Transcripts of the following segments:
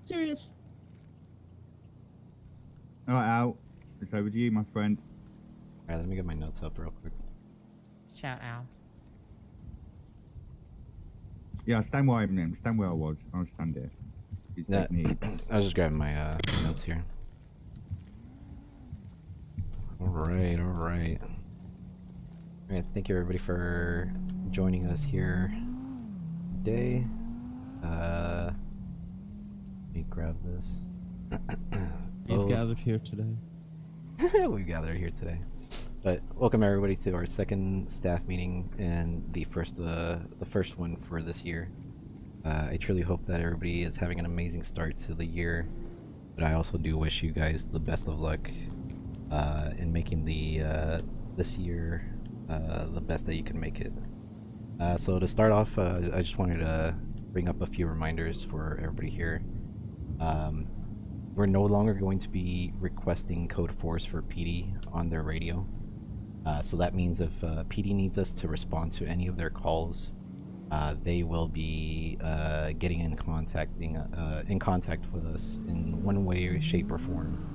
Serious. Alright, Al. It's over to you, my friend. Alright, let me get my notes up real quick. Shout out. Yeah, stand where I am. Stand where I was. I'll stand there. He's Yeah, taking heat. I was just grabbing my notes here. Alright, alright. Alright, thank you everybody for joining us here today. Let me grab this. We've gathered here today. We've gathered here today. But welcome everybody to our second staff meeting and the first one for this year. I truly hope that everybody is having an amazing start to the year, but I also do wish you guys the best of luck in making the this year the best that you can make it. So to start off, I just wanted to bring up a few reminders for everybody here. We're no longer going to be requesting code force for PD on their radio. So that means if PD needs us to respond to any of their calls, they will be getting in contact with us in one way, shape, or form.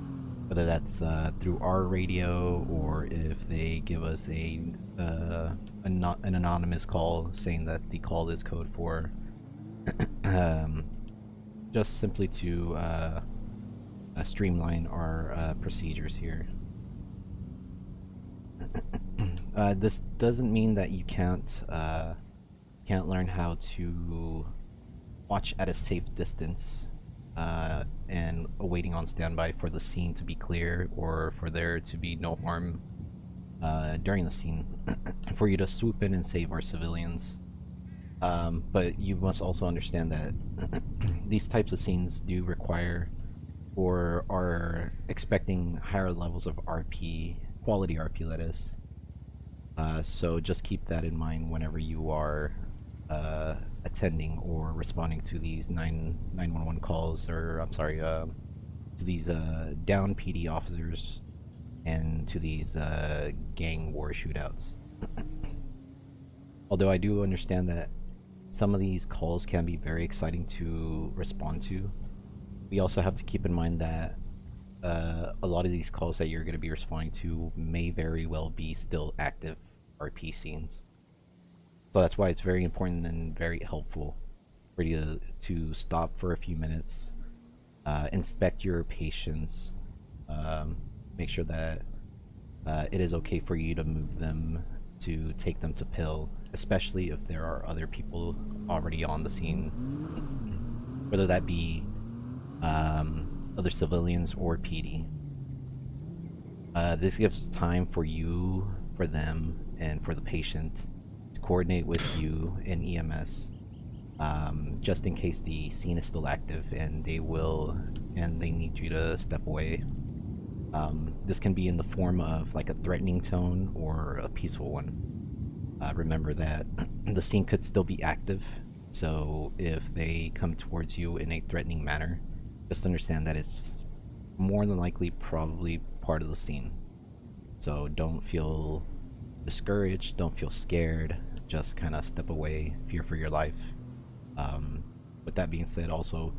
Whether that's through our radio, or if they give us an anonymous call saying that the call is code for, just simply to streamline our procedures here. This doesn't mean that you can't learn how to watch at a safe distance and awaiting on standby for the scene to be clear or for there to be no harm during the scene for you to swoop in and save our civilians. But you must also understand that these types of scenes do require or are expecting higher levels of RP, quality RP that is. So just keep that in mind whenever you are attending or responding to these 911 calls, or I'm sorry, to these down PD officers and to these gang war shootouts. Although I do understand that some of these calls can be very exciting to respond to, we also have to keep in mind that a lot of these calls that you're going to be responding to may very well be still active RP scenes. So that's why it's very important and very helpful for you to stop for a few minutes, inspect your patients, make sure that it is okay for you to move them, to take them to pill, especially if there are other people already on the scene, whether that be other civilians or PD. This gives time for you, for them, and for the patient to coordinate with you in EMS, just in case the scene is still active and they need you to step away. This can be in the form of like a threatening tone or a peaceful one. Remember that the scene could still be active, so if they come towards you in a threatening manner, just understand that it's more than likely probably part of the scene. So don't feel discouraged, don't feel scared, just kind of step away, fear for your life. With that being said, also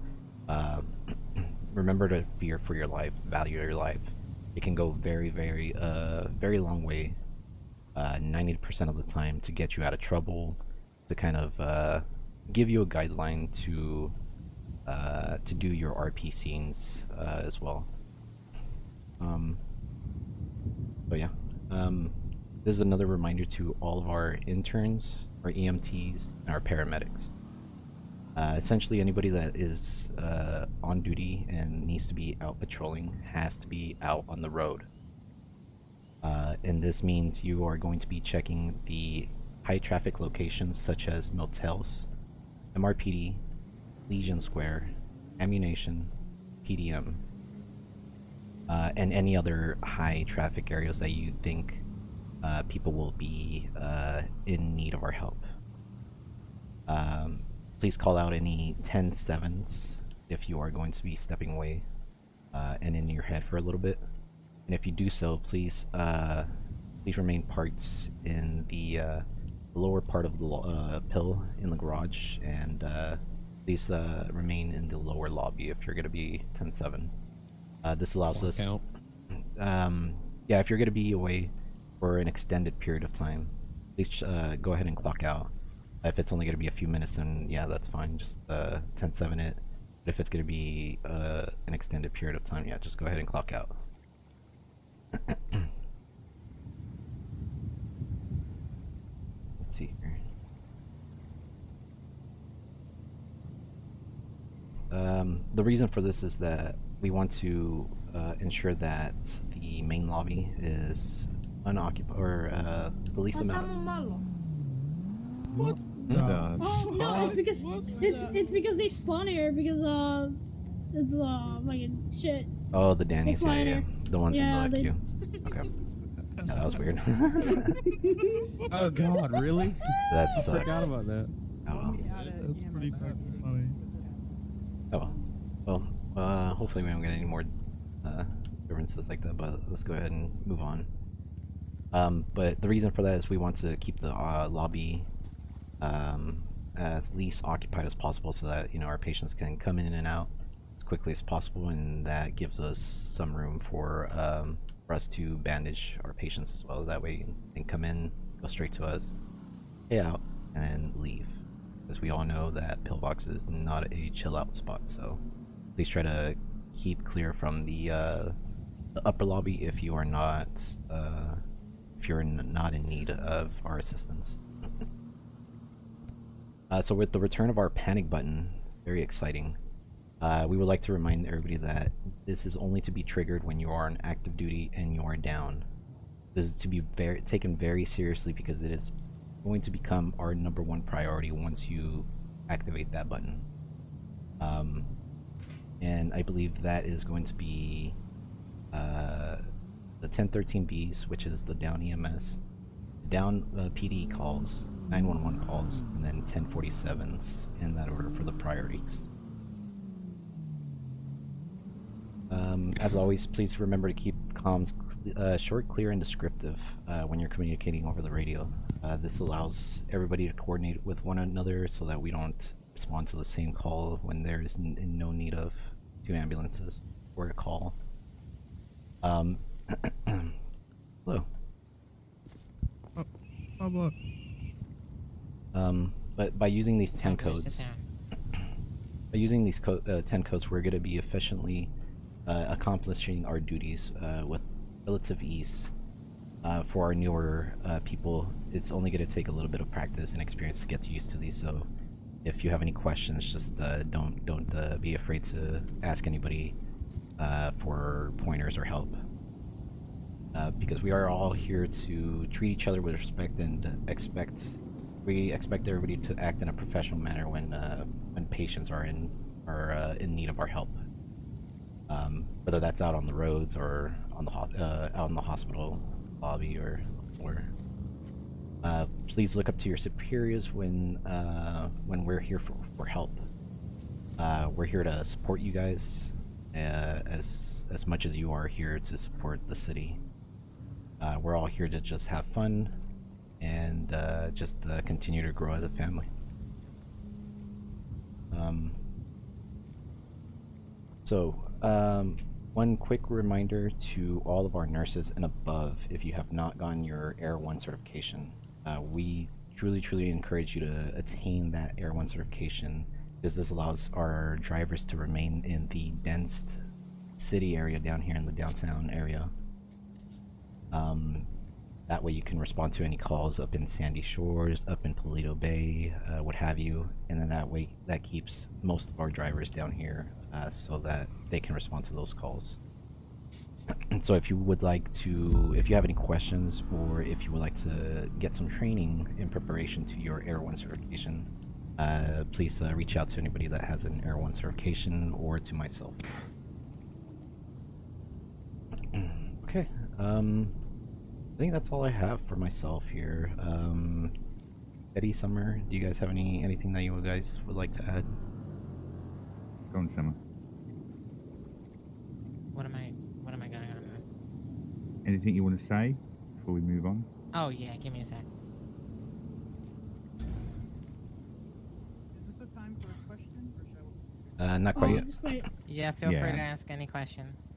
remember to fear for your life, value your life. It can go very, very, very long way, 90% of the time, to get you out of trouble, to kind of give you a guideline to do your RP scenes as well. But yeah, this is another reminder to all of our interns, our EMTs, and our paramedics. Essentially, anybody that is on duty and needs to be out patrolling has to be out on the road. And this means you are going to be checking the high traffic locations such as motels, MRPD, Legion Square, ammunition, PDM, and any other high traffic areas that you think people will be in need of our help. Please call out any 10-7s if you are going to be stepping away and in your head for a little bit. And if you do so, please remain parked in the lower part of the pill in the garage, and please remain in the lower lobby if you're going to be 10-7. This allows us... Count. Yeah, if you're going to be away for an extended period of time, please go ahead and clock out. If it's only going to be a few minutes, then yeah, that's fine. Just 10-7 it. But if it's going to be an extended period of time, yeah, just go ahead and clock out. Let's see here. The reason for this is that we want to ensure that the main lobby is unoccupied, or the least amount. What? Oh no, it's because it's because they spawn here because it's fucking shit. Oh, the Dannies, yeah, yeah, Flying the ones Yeah, in the they queue. Okay. Yeah, that was weird. Oh God, really? That I sucks. forgot about that. Oh well. That's pretty funny. Oh well. Well, hopefully we don't get any more differences like that. But let's go ahead and move on. But the reason for that is we want to keep the lobby as least occupied as possible, so that our patients can come in and out as quickly as possible, and that gives us some room for us to bandage our patients as well. That way they can come in, go straight to us, pay out, and then leave. Because we all know that Pillbox is not a chill out spot, so please try to keep clear from the upper lobby if you are not in need of our assistance. So with the return of our panic button, very exciting. We would like to remind everybody that this is only to be triggered when you are on active duty and you are down. This is to be taken very seriously, because it is going to become our #1 priority once you activate that button. And I believe that is going to be the 1013Bs, which is the down EMS, down PD calls, 911 calls, and then 1047s in that order for the priorities. As always, please remember to keep comms short, clear, and descriptive when you're communicating over the radio. This allows everybody to coordinate with one another so that we don't respond to the same call when there's no need of 2 ambulances or a call. Hello. Oh, But by using these 10 Okay, sit codes, down. by using these 10 codes, we're going to be efficiently accomplishing our duties with relative ease. For our newer people, it's only going to take a little bit of practice and experience to get used to these. So, if you have any questions, just don't be afraid to ask anybody for pointers or help. Because we are all here to treat each other with respect, and we expect everybody to act in a professional manner when patients are in need of our help. Whether that's out on the roads or on the out in the hospital lobby or please look up to your superiors when we're here for help. We're here to support you guys as much as you are here to support the city. We're all here to just have fun and just continue to grow as a family. One quick reminder to all of our nurses and above: if you have not gotten your Air 1 certification, we truly encourage you to attain that Air 1 certification, because this allows our drivers to remain in the dense city area down here in the downtown area. That way you can respond to any calls up in Sandy Shores, up in Paleto Bay, what have you, and then that way that keeps most of our drivers down here so that they can respond to those calls. And so if you have any questions, or if you would like to get some training in preparation to your Air 1 certification, please reach out to anybody that has an Air 1 certification, or to myself. Okay, I think that's all I have for myself here. Eddie, Summer, do you guys have anything that you guys would like to add? Go on, Summer. What am I gonna add? Anything you want to say before we move on? Oh yeah, give me a sec. Is this a time for a question? Not quite yet. Just wait. Yeah, feel free Yeah. to ask any questions.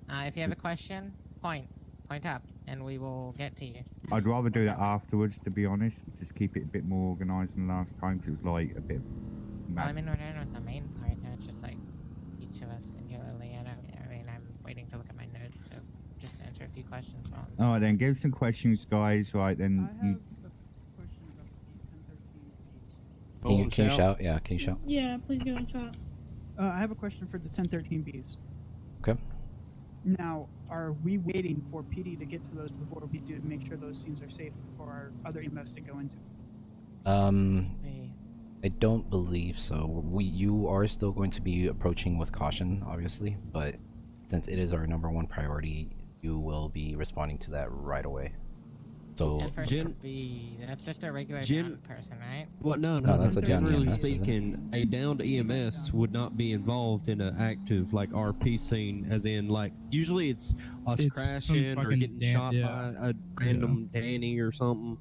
If you have a question, point up, and we will get to you. I'd rather do that afterwards, to be honest. Just keep it a bit more organised than last time, because it was like a bit. Well, I mean, we're done with the main part, and it's just like each of us singularly. And I mean, I'm waiting to look at my notes, so just to answer a few questions. While All right, then give some questions, guys. Right, then I you. have a question about the 1013 Can you shout? Yeah, can you shout? Yeah, please go and chat. I have a question for the 1013Bs. Okay. Now, are we waiting for PD to get to those before we do to make sure those scenes are safe for our other EMS to go into? I don't believe so. You are still going to be approaching with caution, obviously, but since it is our #1 priority, you will be responding to that right away. So, that's just a regular Jin- downed person, right? Well, no, that's a downed generally EMS, isn't it? speaking, a downed EMS would not be involved in an active, like, RP scene, as in, like, usually it's us It's crashing some or fucking getting Dan- shot yeah. by a random Danny or something.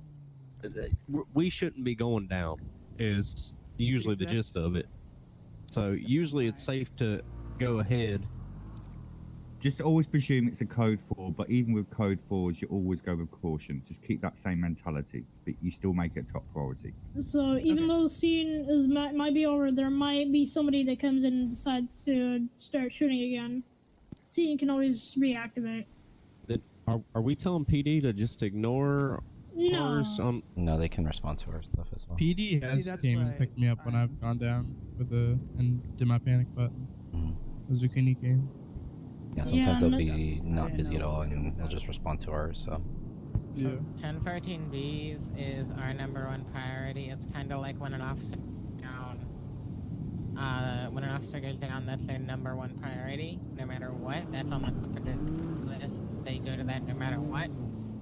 We shouldn't be going down, is usually the gist of it. So, usually it's safe to go ahead. Just always presume it's a code 4, but even with code 4s, you always go with caution. Just keep that same mentality, but you still make it top priority. So even though the scene is might be over, there might be somebody that comes in and decides to start shooting again. Scene can always reactivate. Are we telling PD to just ignore No. ours? no, they can respond to our stuff as well. PD has that's came why and picked me up when I've gone down with and did my panic button. Mhm. The zucchini came. Yeah, sometimes Yeah, they'll and be not didn't busy at know all, what to do and with they'll that. just respond to ours. So, Yeah. 1013Bs is our #1 priority. It's kind of like when an officer goes down. When an officer goes down, that's their #1 priority, no matter what. That's on the top of the list. They go to that no matter what.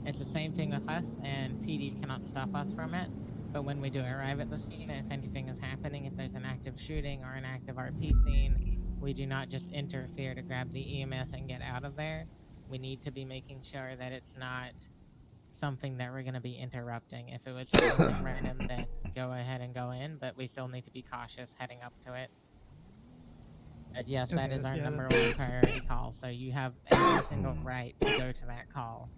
It's the same thing with us, and PD cannot stop us from it. But when we do arrive at the scene, if anything is happening, if there's an active shooting or an active RP scene, we do not just interfere to grab the EMS and get out of there. We need to be making sure that it's not something that we're going to be interrupting. If it was just something random, then go ahead and go in, but we still need to be cautious heading up to it. But yes, that Okay, is our yeah, #1 priority call, so you have every single right to go to that call.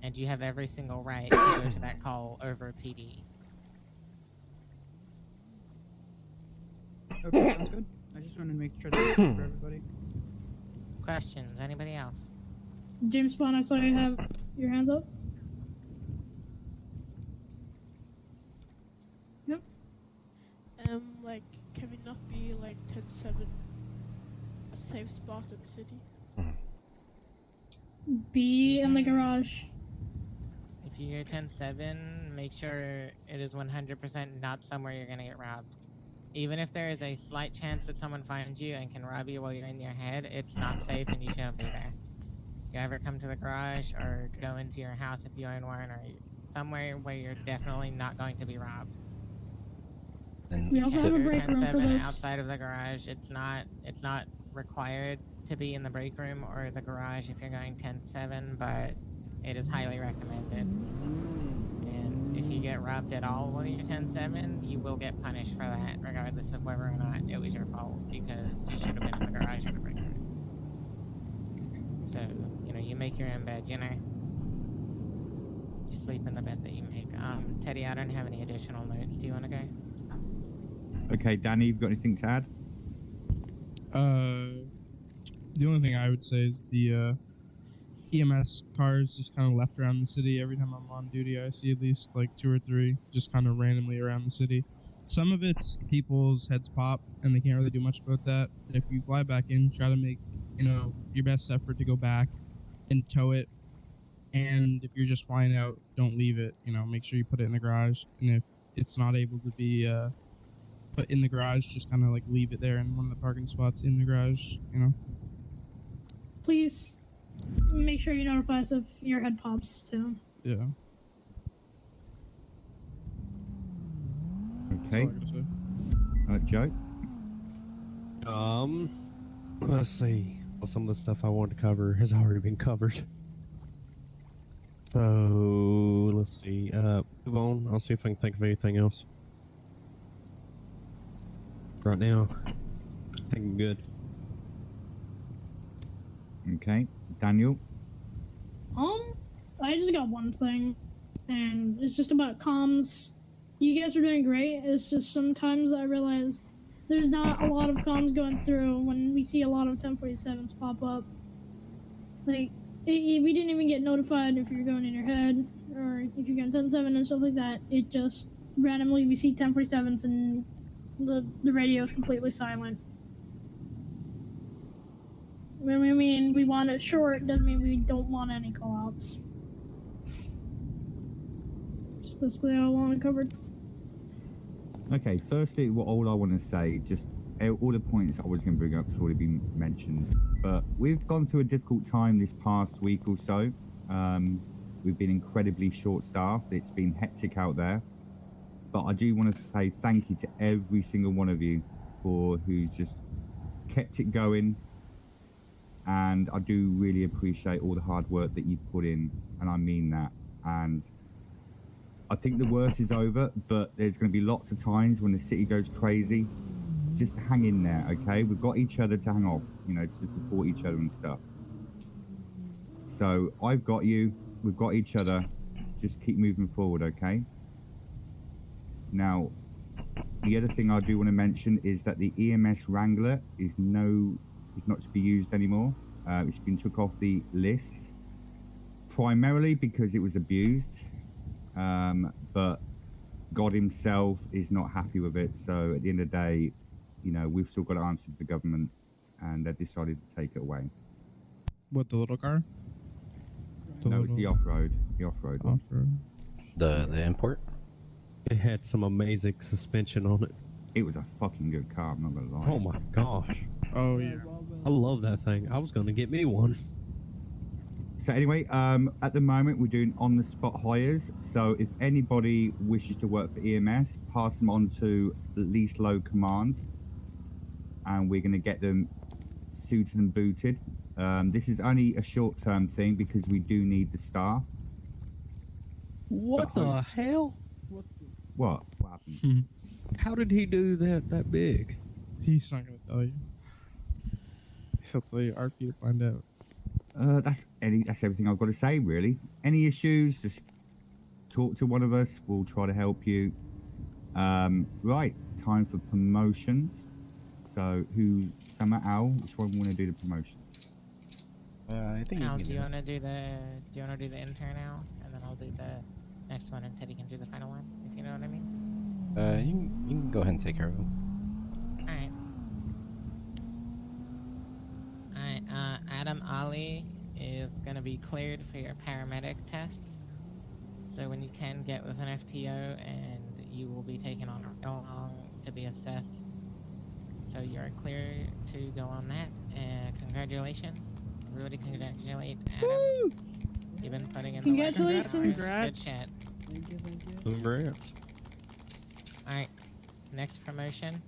And you have every single right to go to that call over PD. Okay, sounds good. I just wanted to make sure that's for everybody. Questions? Anybody else? James Bond, I saw you have your hands up. Yep. Like, can we not be like 10-7 a safe spot in the city? Be in the garage. If you hear 10-7, make sure it is 100% not somewhere you're gonna get robbed. Even if there is a slight chance that someone finds you and can rob you while you're in your head, it's not safe and you shouldn't be there. If you ever come to the garage or go into your house if you own one, or somewhere where you're definitely not going to be robbed. and We also have a to, break room for 10-7 this. outside of the garage. It's not required to be in the break room or the garage if you're going 10-7, but it is highly recommended. And if you get robbed at all while you're 10-7, you will get punished for that, regardless of whether or not it was your fault, because you should have been in the garage or the break room. So, you make your own bed, You sleep in the bed that you make. Teddy, I don't have any additional notes. Do you want to go? Okay, Danny, you've got anything to add? The only thing I would say is the EMS cars just kind of left around the city. Every time I'm on duty, I see at least like 2 or 3 just kind of randomly around the city. Some of it's people's heads pop, and they can't really do much about that. If you fly back in, try to make your best effort to go back and tow it. And if you're just flying out, don't leave it. Make sure you put it in the garage. And if it's not able to be put in the garage, just kind of like leave it there in one of the parking spots in the garage. Please make sure you notify us if your head pops too. Yeah. Okay. Joe? Let's see. Well, some of the stuff I wanted to cover has already been covered. So, let's see. Move on. I'll see if I can think of anything else. Right now. think I'm good. Okay, Daniel. I just got one thing, and it's just about comms. You guys are doing great. It's just sometimes I realize there's not a lot of comms going through when we see a lot of 1047s pop up. Like, we didn't even get notified if you're going in your head or if you're going 10-7 and stuff like that. It just randomly we see 1047s and the radio is completely silent. When we mean we want it short, doesn't mean we don't want any callouts. That's basically all I want covered. Okay, firstly, all I want to say, just all the points I was going to bring up has already been mentioned, but we've gone through a difficult time this past week or so. We've been incredibly short-staffed. It's been hectic out there, but I do want to say thank you to every single one of you for who's just kept it going, and I do really appreciate all the hard work that you've put in, and I mean that. And I think the worst is over, but there's going to be lots of times when the city goes crazy. Just hang in there, okay? We've got each other to hang off, you know, to support each other and stuff. So I've got you, we've got each other. Just keep moving forward, okay? Now, the other thing I do want to mention is that the EMS Wrangler is not to be used anymore. It's been took off the list, primarily because it was abused. But God himself is not happy with it. So at the end of the day, you know, we've still got to answer to the government, and they've decided to take it away. What, the little car? No, it's the off-road. The off-road one. Off-road. The import? It had some amazing suspension on it. It was a fucking good car, I'm not gonna lie. Oh my gosh. Oh, yeah. I love that thing. I was going to get me one. So anyway, at the moment we're doing on-the-spot hires. So if anybody wishes to work for EMS, pass them on to least low command, and we're going to get them suited and booted. This is only a short-term thing because we do need the staff. What the hell? What? What happened? How did he do that big? He's not going to tell you. He'll tell you RP to find out. That's everything I've got to say, really. Any issues, just talk to one of us. We'll try to help you. Right, time for promotions. So, Summer, Al, which one want to do the promotions? I think Al, you do can you want to do the intern now, and then I'll do the next one, and Teddy can do the final one, if you know what I mean. you can go ahead and take care of him. Alright, Adam Ali is going to be cleared for your paramedic test. So when you can, get with an FTO, and you will be taken on along to be assessed. So you're clear to go on that. Congratulations. Everybody congratulate Adam. You've been putting in the work. Congratulations. Good chat. Thank you. Congrats. Alright, next promotion.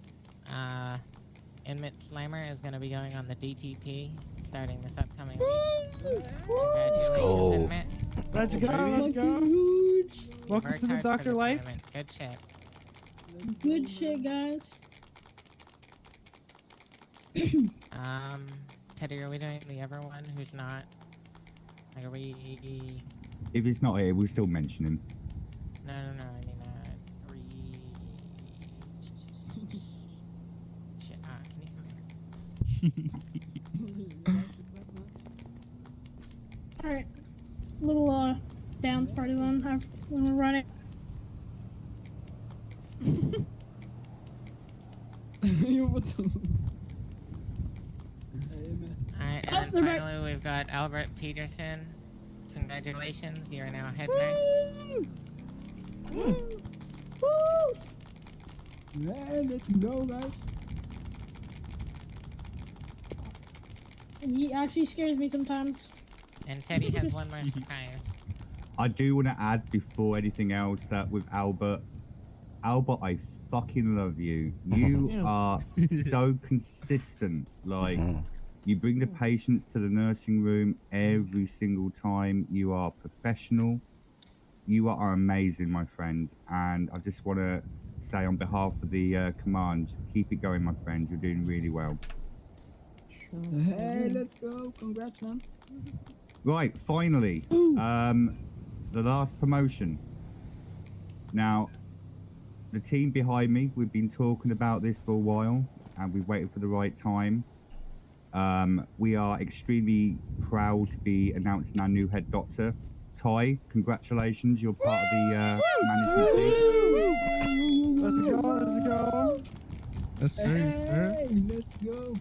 Inmate Slammer is going to be going on the DTP starting this upcoming week. Congratulations, go. Inmate. Let's go. Welcome Worked to the hard for Doctor this Life. moment. Good chat. Good shit, guys. Teddy, are we doing the other one who's not? Like, are we... If it's not here, we'll still mention him. No, I mean, Shit, can you come here? Alright. Little, downs party then. When we're running. Alright, Oh, and they're then back. finally we've got Albert Peterson. Congratulations, you are now head nurse. Man, let's go, guys. He actually scares me sometimes. And Teddy has one more surprise. I do want to add before anything else that with Albert, I fucking love you. You are so consistent. Like, you bring the patients to the nursing room every single time. You are professional. You are amazing, my friend. And I just want to say on behalf of the command, keep it going, my friend. You're doing really well. Hey, let's go. Congrats, man. Right, finally, the last promotion. Now, the team behind me, we've been talking about this for a while, and we've waited for the right time. We are extremely proud to be announcing our new head doctor. Ty, congratulations, you're part of the management team. Let's go, let's go. Yes, sir. Yes, sir. Hey, let's go.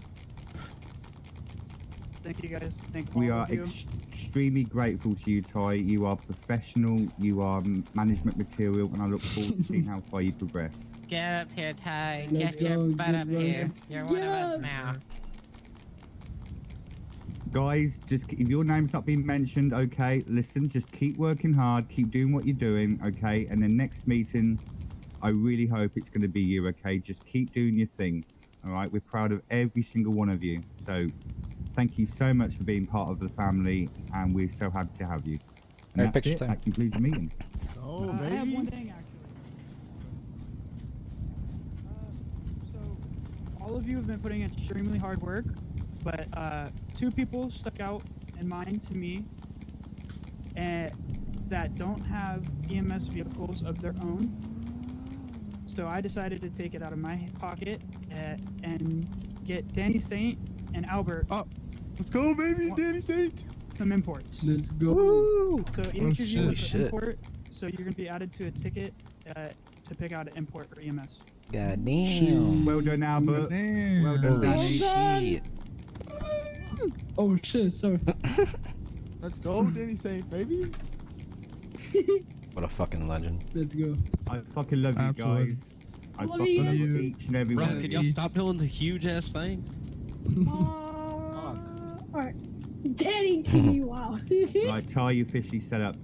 Thank you guys. Thank We all are of you. extremely grateful to you, Ty. You are professional, you are management material, and I look forward to seeing how far you progress. Get up here, Ty. Let's Get your go, butt get up right. here. You're one Get of us up. now. Guys, just if your name's not being mentioned, okay, listen, just keep working hard, keep doing what you're doing, okay, and then next meeting, I really hope it's going to be you, okay, just keep doing your thing, all right, we're proud of every single one of you, so thank you so much for being part of the family, and we're so happy to have you. And All right, that's picture it, time. that concludes the meeting. Oh, I have one baby. thing actually. So, all of you have been putting in extremely hard work, but two people stuck out in mind to me, and that don't have EMS vehicles of their own. So I decided to take it out of my pocket and get Danny Saint and Albert Oh, let's go, baby, What? Danny Saint. some imports. Let's go. Woo! So each Oh, of you shit. with Shit. an import, so you're gonna be added to a ticket to pick out an import for EMS. God damn. Well done, Albert. Damn. Well done, Holy Danny. shit. Oh shit, sorry. Let's go, Danny Saint, baby. What a fucking legend. Let's go. I fucking love you Absolutely. guys. I Love fucking you love guys. each and every Bro, one of could you. y'all stop doing the huge ass things? Alright. Daddy T, wow. Right, Ty, you officially set up.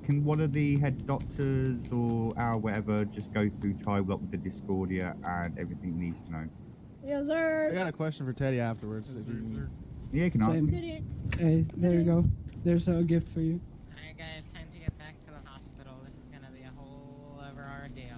Can one of the head doctors or our whatever just go through Ty Block with the Discordia and everything he needs to know? Yes, I sir. got a question for Teddy afterwards. If you need. Yeah, you can ask Same. me. Titty. Hey, there you go. There's a gift for you. Alright, guys, time to get back to the hospital. This is gonna be a whole other ordeal.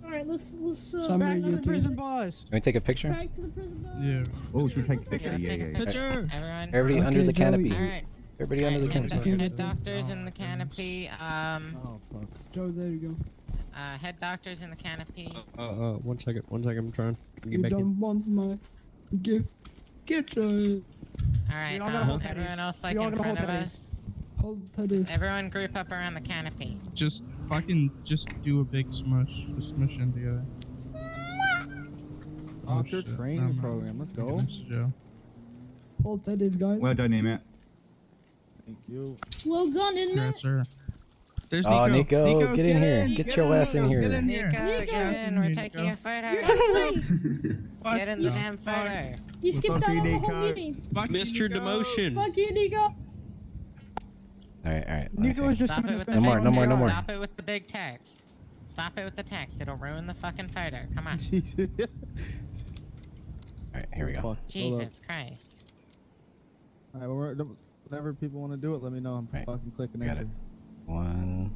Alright, let's Summer, back you to the too. prison. Prison boss. Can we take a picture? Back to the prison bus. Yeah. Oh, should we take a picture? Yeah, Yeah, take a yeah, yeah. Picture. Everyone. Everybody under Okay, the canopy. Joey. Alright. Everybody under the Head, canopy. head doctors in the canopy. Oh, fuck. Joe, there you go. Head doctors in the canopy. 1 second, I'm trying to You get back in. don't want my gift. Get it. Alright, We all gotta hold everyone teddies. else like We all in gotta front of hold teddies. us. Hold to this. Just everyone group up around the canopy. Just fucking just do a big smush. Just smush in together. Doctor shit. training Never mind. program. Let's Take it go. next to Joe. Hold to this, guys. Well done, Emmett. Thank you. Well done, Congrats, inmate. sir. There's Oh, Nico. Nico, get in here. Get your ass in Nico, here. Get in Nico, here. get in. We're taking a photo. You're late. Fuck Get in the you. damn photo. You skipped Fuck out you, on the whole Nico. meeting. Fuck you, Missed your Nico. demotion. Fuck you, Nico. Alright. Let me Nico was see. just Stop coming it with to the No more, big no more, no text. more. Stop it with the big text. Stop it with the text. It'll ruin the fucking photo. Come on. Alright, here we go. Fuck. Hold up. Jesus Christ. Alright, well, whenever people want to do it, let me know. I'm Right. fucking clicking Got enter. it. One.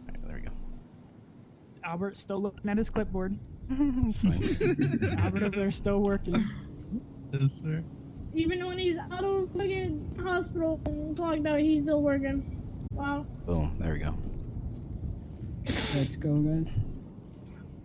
Alright, there we go. Albert's still looking at his clipboard. It's fine. Albert over there still working. Yes, sir. Even when he's out of fucking hospital and clocked out, he's still working. Wow. Boom, there we go. Let's go, guys.